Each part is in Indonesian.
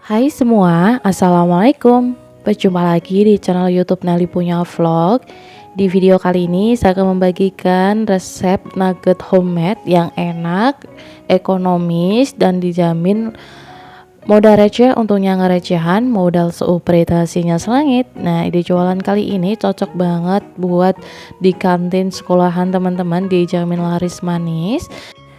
Hai semua, Assalamualaikum. Berjumpa lagi di channel YouTube Nelly Punya Vlog. Di video kali ini saya akan membagikan resep nugget homemade yang enak, ekonomis, dan dijamin modal receh. Untungnya nggak recehan, modal seuperitasinya selangit. Nah, ide jualan kali ini cocok banget buat di kantin sekolahan teman-teman, dijamin laris manis.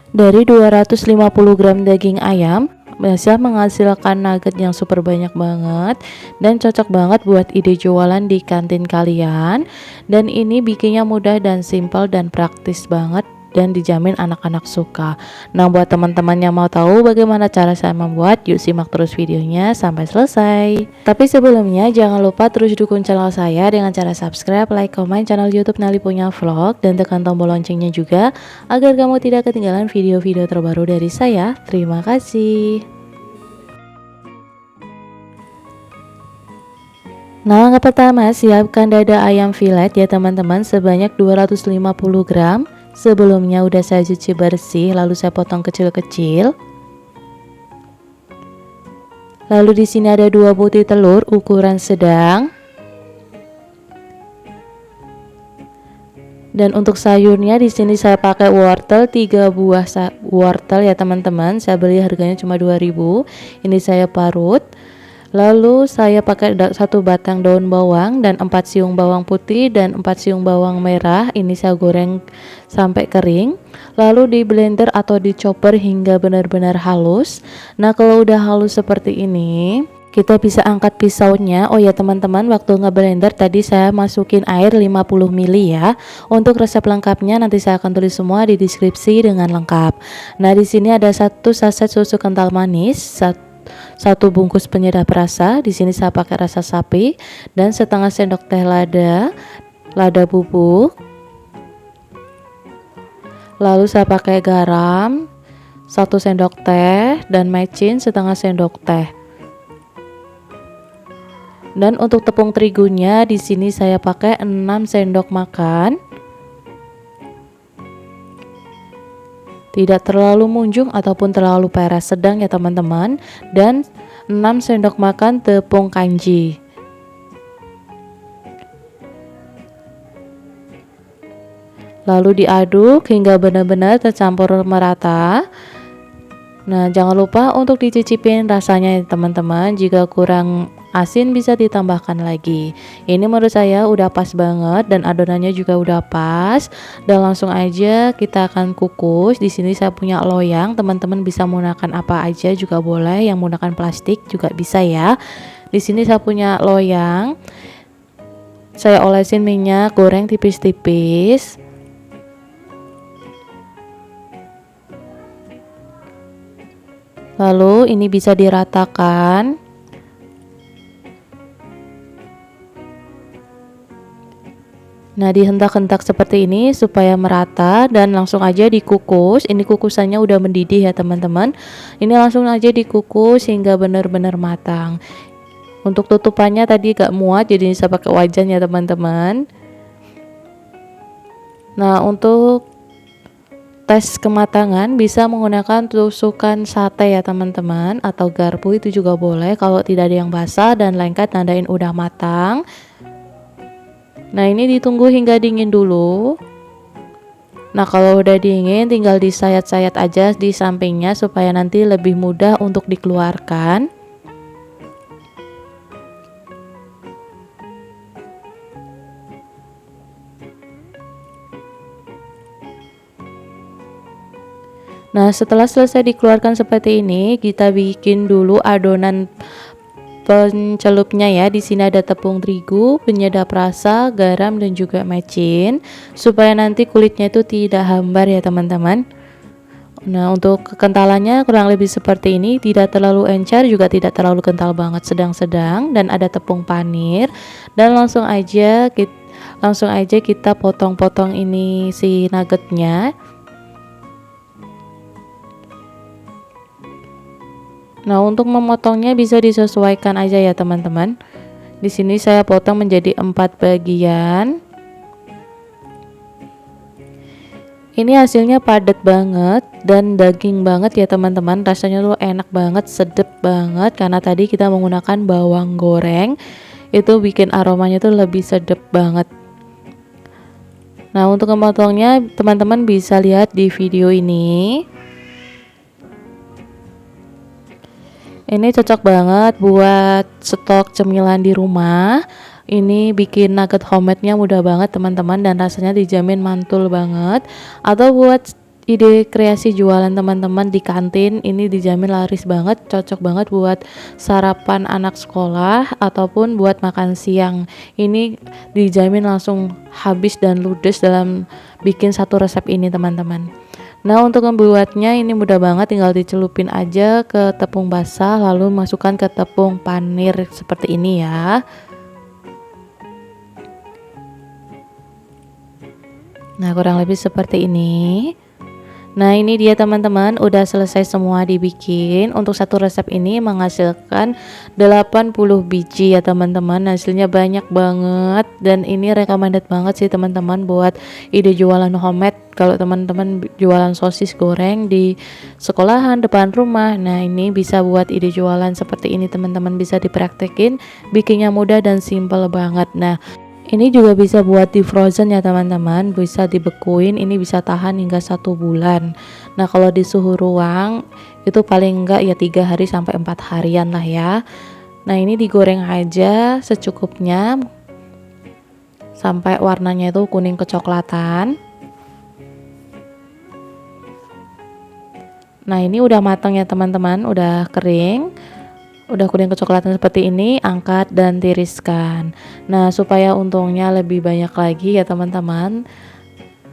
Dari 250 gram daging ayam bisa menghasilkan nugget yang super banyak banget dan cocok banget buat ide jualan di kantin kalian. Dan ini bikinnya mudah dan simpel dan praktis banget dan dijamin anak-anak suka. Nah, buat teman-teman yang mau tahu bagaimana cara saya membuat, yuk simak terus videonya sampai selesai. Tapi sebelumnya jangan lupa terus dukung channel saya dengan cara subscribe, like, komen channel YouTube Nelly Punya Vlog, dan tekan tombol loncengnya juga agar kamu tidak ketinggalan video-video terbaru dari saya. Terima kasih. Nah, langkah pertama, siapkan dada ayam filet ya teman-teman sebanyak 250 gram. Sebelumnya udah saya cuci bersih, lalu saya potong kecil-kecil. Lalu di sini ada 2 butir telur ukuran sedang. Dan untuk sayurnya di sini saya pakai wortel 3 buah wortel ya teman-teman. Saya beli harganya cuma 2000. Ini saya parut. Lalu saya pakai 1 batang daun bawang dan 4 siung bawang putih dan 4 siung bawang merah. Ini saya goreng sampai kering. Lalu di blender atau di chopper hingga benar-benar halus. Nah, kalau udah halus seperti ini, kita bisa angkat pisaunya. Oh ya teman-teman, waktu ngeblender tadi saya masukin air 50 ml ya. Untuk resep lengkapnya nanti saya akan tulis semua di deskripsi dengan lengkap. Nah, di sini ada 1 saset susu kental manis, 1 bungkus penyedap rasa. Di sini saya pakai rasa sapi dan setengah sendok teh lada bubuk. Lalu saya pakai garam 1 sendok teh dan mecin setengah sendok teh. Dan untuk tepung terigunya di sini saya pakai 6 sendok makan. Tidak terlalu munjung ataupun terlalu peres, sedang ya teman-teman. Dan 6 sendok makan tepung kanji. Lalu diaduk hingga benar-benar tercampur merata. Nah, jangan lupa untuk dicicipin rasanya ya teman-teman. Jika kurang asin bisa ditambahkan lagi. Ini menurut saya udah pas banget dan adonannya juga udah pas. Dan langsung aja kita akan kukus. Di sini saya punya loyang, teman-teman bisa menggunakan apa aja juga boleh, yang menggunakan plastik juga bisa ya. Di sini saya punya loyang. Saya olesin minyak goreng tipis-tipis. Lalu ini bisa diratakan. Nah, dihentak-hentak seperti ini supaya merata dan langsung aja dikukus. Ini kukusannya udah mendidih ya teman-teman. Ini langsung aja dikukus hingga benar-benar matang. Untuk tutupannya tadi gak muat, jadi saya pakai wajan ya teman-teman. Nah, untuk tes kematangan bisa menggunakan tusukan sate ya teman-teman, atau garpu itu juga boleh kalau tidak ada yang basah, dan lengket nandain udah matang. Nah, ini ditunggu hingga dingin dulu. Nah, kalau udah dingin tinggal disayat-sayat aja di sampingnya supaya nanti lebih mudah untuk dikeluarkan. Nah, setelah selesai dikeluarkan seperti ini, kita bikin dulu adonan pencelupnya ya. Di sini ada tepung terigu, penyedap rasa, garam, dan juga mecin supaya nanti kulitnya itu tidak hambar ya teman-teman. Nah, untuk kekentalannya kurang lebih seperti ini, tidak terlalu encer juga tidak terlalu kental banget, sedang-sedang. Dan ada tepung panir dan langsung aja kita potong-potong ini si nuggetnya. Nah, untuk memotongnya bisa disesuaikan aja ya teman-teman. Di sini saya potong menjadi 4 bagian. Ini hasilnya padat banget dan daging banget ya teman-teman. Rasanya tuh enak banget, sedep banget karena tadi kita menggunakan bawang goreng. Itu bikin aromanya tuh lebih sedep banget. Nah, untuk memotongnya teman-teman bisa lihat di video ini. Ini cocok banget buat stok cemilan di rumah. Ini bikin nugget homemade-nya mudah banget teman-teman dan rasanya dijamin mantul banget. Atau buat ide kreasi jualan teman-teman di kantin, ini dijamin laris banget, cocok banget buat sarapan anak sekolah ataupun buat makan siang. Ini dijamin langsung habis dan ludes dalam bikin satu resep ini teman-teman. Nah, untuk membuatnya ini mudah banget, tinggal dicelupin aja ke tepung basah lalu masukkan ke tepung panir seperti ini ya. Nah, kurang lebih seperti ini. Nah, ini dia teman-teman, udah selesai semua dibikin. Untuk satu resep ini menghasilkan 80 biji ya teman-teman. Hasilnya banyak banget dan ini recommended banget sih teman-teman buat ide jualan homemade. Kalau teman-teman jualan sosis goreng di sekolahan depan rumah, nah ini bisa buat ide jualan seperti ini teman-teman, bisa dipraktekin, bikinnya mudah dan simple banget. Nah, ini juga bisa buat di frozen ya teman-teman, bisa dibekuin, ini bisa tahan hingga 1 bulan. Nah, kalau di suhu ruang itu paling enggak ya 3 hari sampai 4 harian lah ya. Nah, ini digoreng aja secukupnya sampai warnanya itu kuning kecoklatan. Nah, ini udah matang ya teman-teman, udah kering. Udah kuning kecoklatan seperti ini, angkat dan tiriskan. Nah, supaya untungnya lebih banyak lagi ya teman-teman,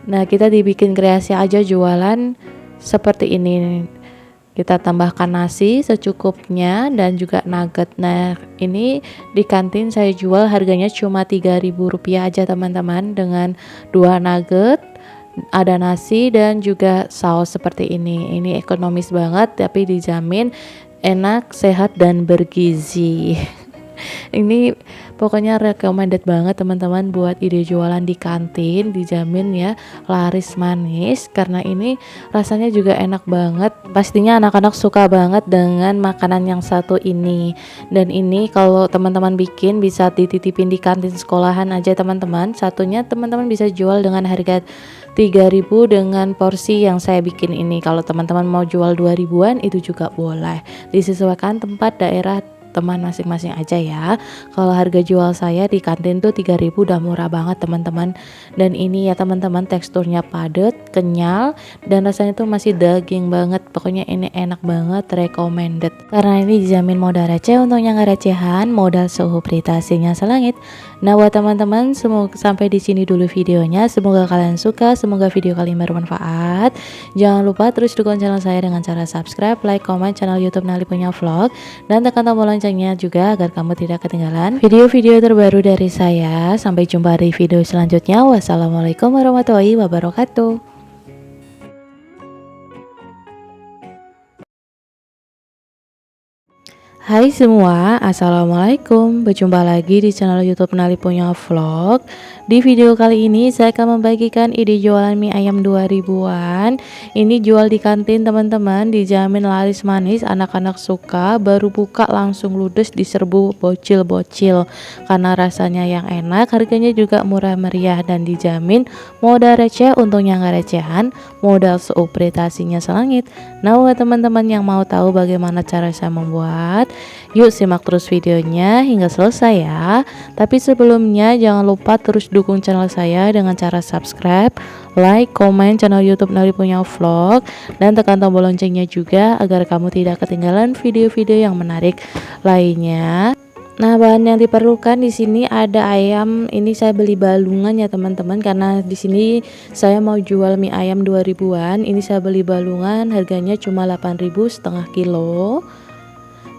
nah kita dibikin kreasi aja jualan seperti ini. Kita tambahkan nasi secukupnya dan juga nugget. Nah, ini di kantin saya jual harganya cuma Rp3.000 aja teman-teman, dengan 2 nugget, ada nasi dan juga saus seperti ini. Ini ekonomis banget tapi dijamin enak, sehat dan bergizi. Ini pokoknya recommended banget teman-teman buat ide jualan di kantin, dijamin ya laris manis karena ini rasanya juga enak banget. Pastinya anak-anak suka banget dengan makanan yang satu ini. Dan ini kalau teman-teman bikin bisa dititipin di kantin sekolahan aja teman-teman. Satunya teman-teman bisa jual dengan harga 3.000 dengan porsi yang saya bikin ini. Kalau teman-teman mau jual 2.000-an itu juga boleh. Disesuaikan tempat daerah teman masing-masing aja ya. Kalau harga jual saya di kantin tuh 3.000 udah murah banget teman-teman. Dan ini ya teman-teman teksturnya padat, kenyal dan rasanya tuh masih daging banget. Pokoknya ini enak banget, recommended. Karena ini dijamin modal receh, untungnya nggak recehan, modal suhu pritasinya selangit. Nah, buat teman-teman semoga sampai di sini dulu videonya. Semoga kalian suka, semoga video kalian bermanfaat. Jangan lupa terus dukung channel saya dengan cara subscribe, like, comment channel YouTube Nali Punya Vlog dan tekan tombol loncengnya juga agar kamu tidak ketinggalan video-video terbaru dari saya. Sampai jumpa di video selanjutnya. Wassalamualaikum warahmatullahi wabarakatuh. Hai semua, assalamualaikum. Berjumpa lagi di channel YouTube Nali Punya Vlog. Di video kali ini saya akan membagikan ide jualan mie ayam 2000-an. Ini jual di kantin teman-teman, dijamin laris manis, anak-anak suka, baru buka langsung ludes diserbu bocil-bocil. Karena rasanya yang enak, harganya juga murah meriah dan dijamin modal receh, untungnya nggak recehan, modal seuprintasinya selangit. Nah, buat teman-teman yang mau tahu bagaimana cara saya membuat, yuk simak terus videonya hingga selesai ya. Tapi sebelumnya jangan lupa terus dukung channel saya dengan cara subscribe, like, komen channel YouTube Nali Punya Vlog dan tekan tombol loncengnya juga agar kamu tidak ketinggalan video-video yang menarik lainnya. Nah, bahan yang diperlukan di sini ada ayam. Ini saya beli balungan ya teman-teman, karena di sini saya mau jual mie ayam 2000-an. Ini saya beli balungan, harganya cuma 8.000 setengah kilo.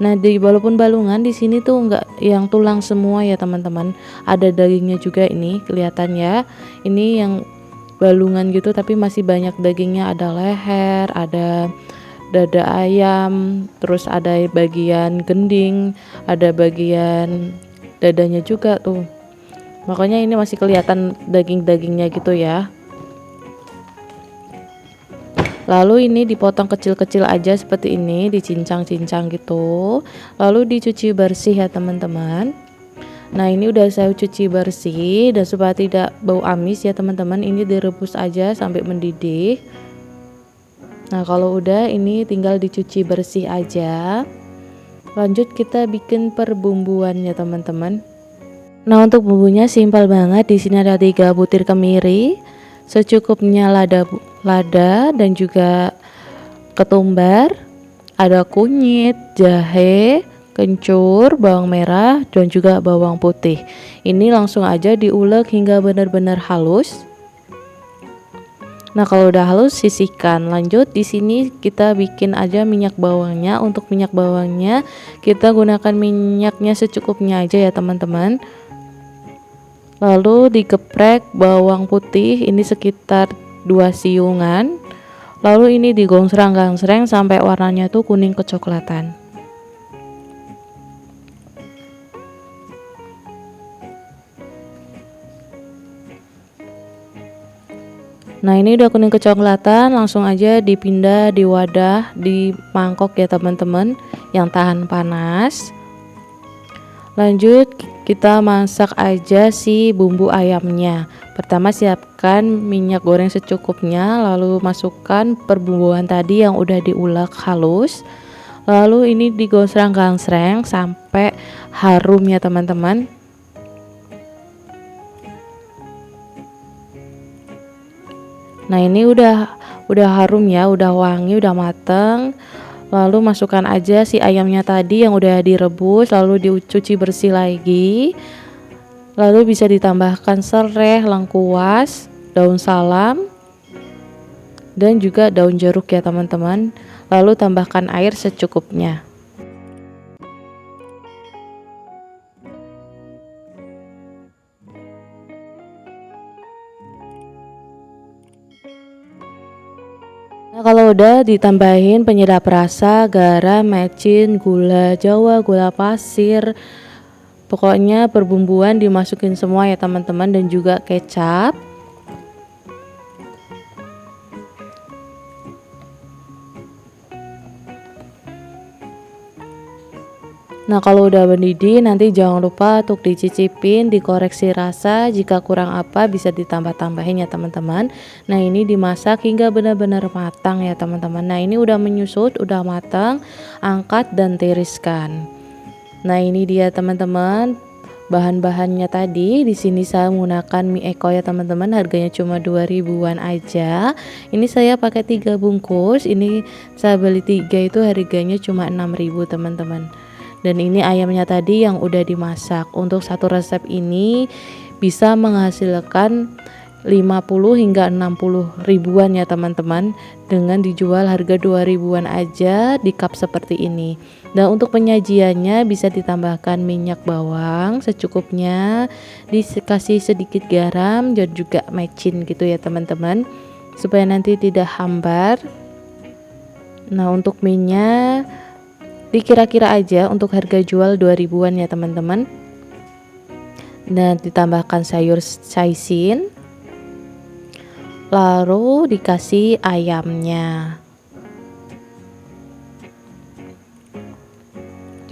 Nah, walaupun balungan di sini tuh enggak yang tulang semua ya teman-teman, ada dagingnya juga, ini kelihatan ya. Ini yang balungan gitu tapi masih banyak dagingnya, ada leher, ada dada ayam, terus ada bagian gending, ada bagian dadanya juga tuh. Makanya ini masih kelihatan daging-dagingnya gitu ya. Lalu ini dipotong kecil-kecil aja seperti ini, dicincang-cincang gitu. Lalu dicuci bersih ya teman-teman. Nah ini udah saya cuci bersih, dan supaya tidak bau amis ya teman-teman, ini direbus aja sampai mendidih. Nah kalau udah, ini tinggal dicuci bersih aja. Lanjut kita bikin perbumbuannya teman-teman. Nah untuk bumbunya simpel banget. Di sini ada 3 butir kemiri, secukupnya lada dan juga ketumbar, ada kunyit, jahe, kencur, bawang merah dan juga bawang putih. Ini langsung aja diulek hingga benar-benar halus. Nah kalau udah halus sisihkan. Lanjut di sini kita bikin aja minyak bawangnya. Untuk minyak bawangnya kita gunakan minyaknya secukupnya aja ya teman-teman. Lalu digeprek bawang putih ini sekitar 2 siungan. Lalu ini digongsrang-gangsreng sampai warnanya tuh kuning kecoklatan. Nah ini udah kuning kecoklatan, langsung aja dipindah di wadah, di mangkok ya teman-teman, yang tahan panas. Lanjut kita masak aja si bumbu ayamnya. Pertama siapkan minyak goreng secukupnya, lalu masukkan perbumbuan tadi yang udah diulek halus. Lalu ini digosrang-gangsreng sampai harum ya teman-teman. Nah ini udah harum ya, udah wangi, udah mateng. Lalu masukkan aja si ayamnya tadi yang udah direbus, lalu dicuci bersih lagi. Lalu bisa ditambahkan serai, lengkuas, daun salam, dan juga daun jeruk ya teman-teman. Lalu tambahkan air secukupnya. Nah kalau udah ditambahin penyedap rasa, garam, mecin, gula jawa, gula pasir, pokoknya perbumbuan dimasukin semua ya teman-teman, dan juga kecap. Nah kalau udah mendidih nanti jangan lupa untuk dicicipin, dikoreksi rasa, jika kurang apa bisa ditambah-tambahin ya teman-teman. Nah ini dimasak hingga benar-benar matang ya teman-teman. Nah ini udah menyusut, udah matang, angkat dan tiriskan. Nah ini dia teman-teman bahan-bahannya tadi. Di sini saya menggunakan mie eko ya teman-teman, harganya cuma 2000-an aja. Ini saya pakai 3 bungkus, ini saya beli 3 itu harganya cuma 6000 teman-teman. Dan ini ayamnya tadi yang udah dimasak. Untuk satu resep ini bisa menghasilkan 50 hingga 60 ribuan ya teman-teman, dengan dijual harga 2000-an aja di cup seperti ini. Dan untuk penyajiannya bisa ditambahkan minyak bawang secukupnya, dikasih sedikit garam dan juga mecin gitu ya teman-teman, supaya nanti tidak hambar. Nah untuk minyak dikira-kira aja untuk harga jual 2000-an ya teman-teman. Dan ditambahkan sayur saisin, lalu dikasih ayamnya.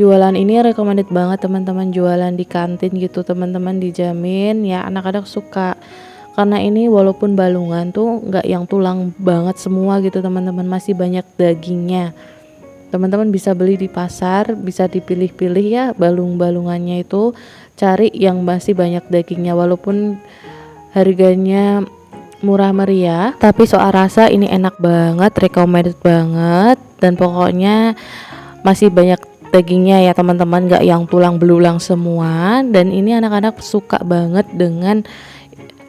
Jualan ini recommended banget teman-teman, jualan di kantin gitu teman-teman, dijamin ya anak-anak suka. Karena ini walaupun balungan tuh nggak yang tulang banget semua gitu teman-teman, masih banyak dagingnya. Teman-teman bisa beli di pasar, bisa dipilih-pilih ya balung-balungannya itu, cari yang masih banyak dagingnya. Walaupun harganya murah meriah, tapi soal rasa ini enak banget, recommended banget, dan pokoknya masih banyak dagingnya ya teman-teman, gak yang tulang belulang semua. Dan ini anak-anak suka banget dengan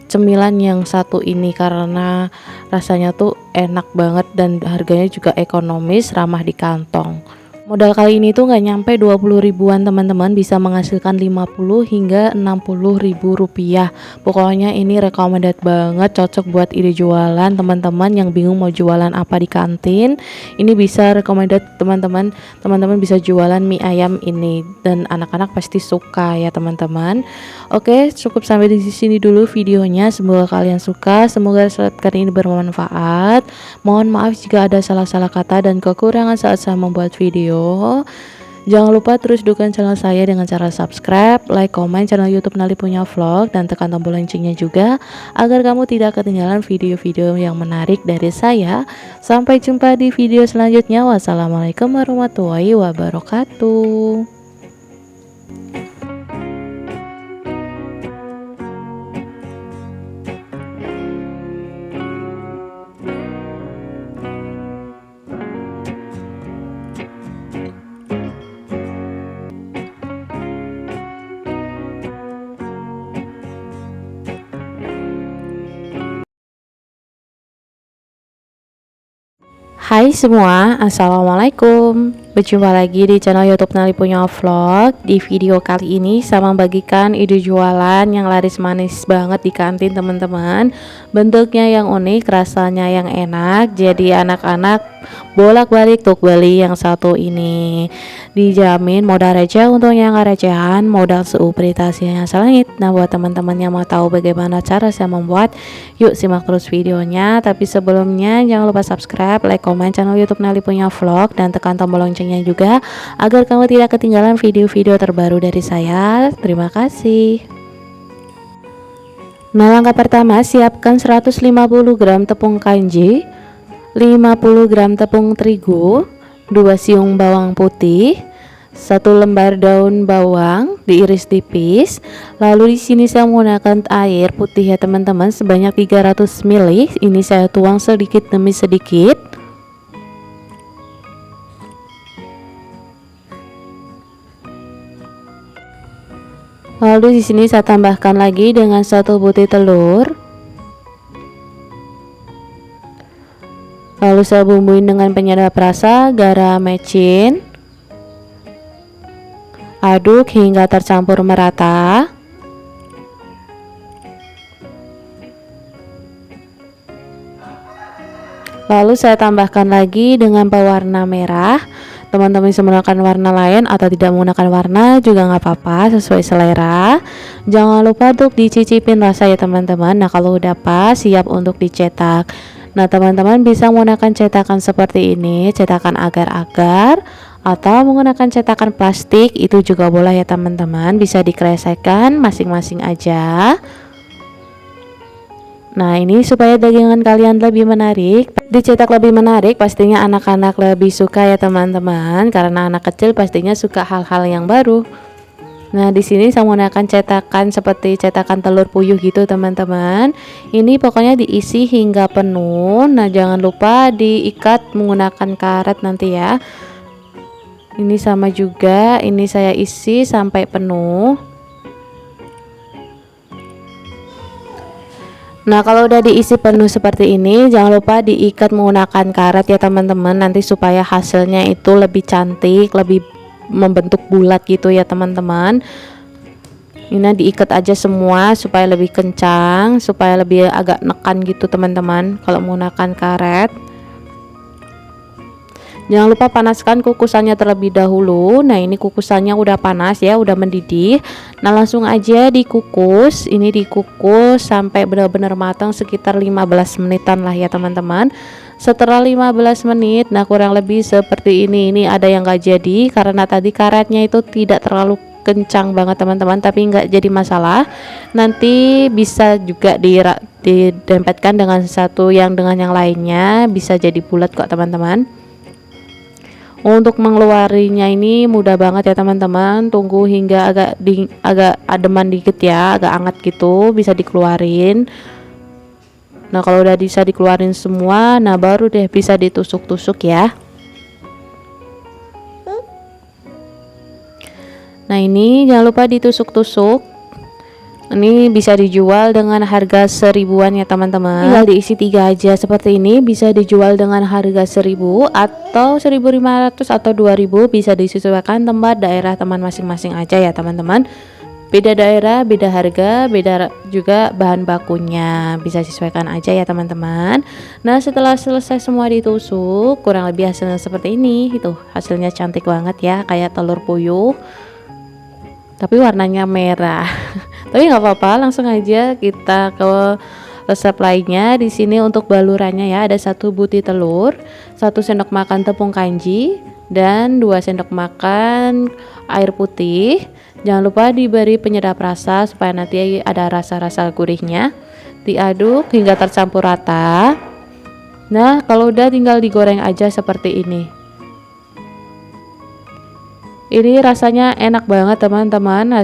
cemilan yang satu ini karena rasanya tuh enak banget dan harganya juga ekonomis, ramah di kantong. Modal kali ini tuh nggak nyampe 20 ribuan teman-teman, bisa menghasilkan 50 hingga 60 ribu rupiah. Pokoknya ini recommended banget, cocok buat ide jualan teman-teman yang bingung mau jualan apa di kantin. Ini bisa recommended teman-teman, teman-teman bisa jualan mie ayam ini dan anak-anak pasti suka ya teman-teman. Oke, cukup sampai di sini dulu videonya. Semoga kalian suka, semoga resep kali ini bermanfaat. Mohon maaf jika ada salah-salah kata dan kekurangan saat saya membuat video. Jangan lupa terus dukung channel saya dengan cara subscribe, like, komen channel YouTube Nali Punya Vlog, dan tekan tombol loncengnya juga agar kamu tidak ketinggalan video-video yang menarik dari saya. Sampai jumpa di video selanjutnya. Wassalamualaikum warahmatullahi wabarakatuh. Hai semua, assalamualaikum. Berjumpa lagi di channel YouTube Nali Punya Vlog. Di video kali ini saya membagikan ide jualan yang laris manis banget di kantin teman-teman. Bentuknya yang unik, rasanya yang enak. Jadi anak-anak bolak-balik untuk beli yang satu ini. Dijamin modal receh untuk yang nggak recehan, modal seuperitasinya selangit. Nah, buat teman-teman yang mau tahu bagaimana cara saya membuat, yuk simak terus videonya. Tapi sebelumnya jangan lupa subscribe, like, komen channel YouTube Nali Punya Vlog, dan tekan tombol loncengnya juga agar kamu tidak ketinggalan video-video terbaru dari saya. Terima kasih. Nah, langkah pertama, siapkan 150 gram tepung kanji, 50 gram tepung terigu, 2 siung bawang putih, 1 lembar daun bawang diiris tipis. Lalu di sini saya menggunakan air putih ya teman-teman sebanyak 300 ml. Ini saya tuang sedikit demi sedikit. Lalu di sini saya tambahkan lagi dengan 1 butir telur. Lalu saya bumbuin dengan penyedap rasa, garam, mecin. Aduk hingga tercampur merata. Lalu saya tambahkan lagi dengan pewarna merah. Teman-teman bisa menggunakan warna lain atau tidak menggunakan warna juga nggak apa-apa, sesuai selera. Jangan lupa untuk dicicipin rasa ya teman-teman. Nah, kalau udah pas siap untuk dicetak. Nah, teman-teman bisa menggunakan cetakan seperti ini, cetakan agar-agar, atau menggunakan cetakan plastik, itu juga boleh ya teman-teman. Bisa dikresekkan masing-masing aja. Nah, ini supaya dagangan kalian lebih menarik, dicetak lebih menarik, pastinya anak-anak lebih suka ya teman-teman, karena anak kecil pastinya suka hal-hal yang baru. Nah, di sini saya menggunakan cetakan seperti cetakan telur puyuh gitu teman-teman. Ini pokoknya diisi hingga penuh. Nah, jangan lupa diikat menggunakan karet nanti ya. Ini sama juga, ini saya isi sampai penuh. Nah, kalau udah diisi penuh seperti ini, jangan lupa diikat menggunakan karet ya teman-teman, nanti supaya hasilnya itu lebih cantik, lebih membentuk bulat gitu ya teman-teman. Ini diikat aja semua supaya lebih kencang, supaya lebih agak nekan gitu teman-teman kalau menggunakan karet. Jangan lupa panaskan kukusannya terlebih dahulu. Nah, ini kukusannya udah panas ya, udah mendidih. Nah, langsung aja dikukus. Ini dikukus sampai benar-benar matang sekitar 15 menitan lah ya teman-teman. Setelah 15 menit, nah kurang lebih seperti ini. Ini ada yang gak jadi karena tadi karetnya itu tidak terlalu kencang banget teman-teman, tapi nggak jadi masalah. Nanti bisa juga didempetkan dengan satu yang dengan yang lainnya, bisa jadi bulat kok teman-teman. Untuk mengeluarinya ini mudah banget ya teman-teman. Tunggu hingga agak ademan dikit ya, agak hangat gitu, bisa dikeluarin. Nah, kalau udah bisa dikeluarin semua, nah baru deh bisa ditusuk-tusuk ya. Nah, ini jangan lupa ditusuk-tusuk. Ini bisa dijual dengan harga 1000-an ya teman-teman. Tinggal diisi 3 aja seperti ini, bisa dijual dengan harga 1000 atau 1500 atau 2000, bisa disesuaikan tempat daerah teman masing-masing aja ya teman-teman. Beda daerah, beda harga, beda juga bahan bakunya, bisa disesuaikan aja ya teman-teman. Nah, setelah selesai semua ditusuk, kurang lebih hasilnya seperti ini. Itu hasilnya cantik banget ya, kayak telur puyuh tapi warnanya merah. Tapi nggak apa-apa, langsung aja kita ke resep lainnya. Di sini untuk balurannya ya, ada 1 butir telur, 1 sendok makan tepung kanji, dan 2 sendok makan air putih. Jangan lupa diberi penyedap rasa supaya nanti ada rasa-rasa gurihnya. Diaduk hingga tercampur rata. Nah, kalau udah tinggal digoreng aja seperti ini. Ini rasanya enak banget teman-teman,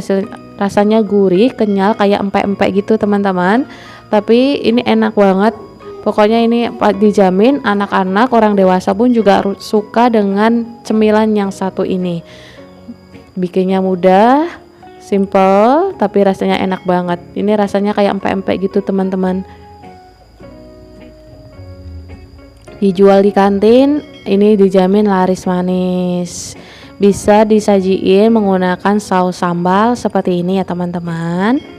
rasanya gurih, kenyal, kayak empek-empek gitu teman-teman. Tapi ini enak banget. Pokoknya ini dijamin anak-anak, orang dewasa pun juga suka dengan cemilan yang satu ini. Bikinnya mudah, simple, tapi rasanya enak banget. Ini rasanya kayak empek-empek gitu teman-teman. Dijual di kantin, ini dijamin laris manis. Bisa disajiin menggunakan saus sambal seperti ini ya teman-teman.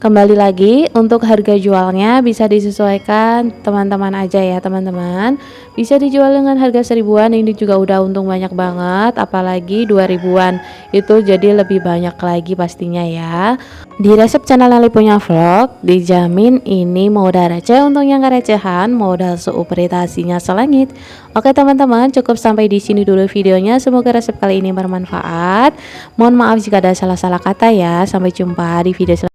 Kembali lagi, untuk harga jualnya bisa disesuaikan teman-teman aja ya teman-teman. Bisa dijual dengan harga 1000-an, ini juga udah untung banyak banget, apalagi 2000-an. Itu jadi lebih banyak lagi pastinya ya. Di resep channel Nelly Punya Vlog dijamin ini modal receh, untungnya nggak recehan, modal seuperitasinya selangit. Oke teman-teman, cukup sampai di sini dulu videonya. Semoga resep kali ini bermanfaat. Mohon maaf jika ada salah-salah kata ya. Sampai jumpa di video selanjutnya.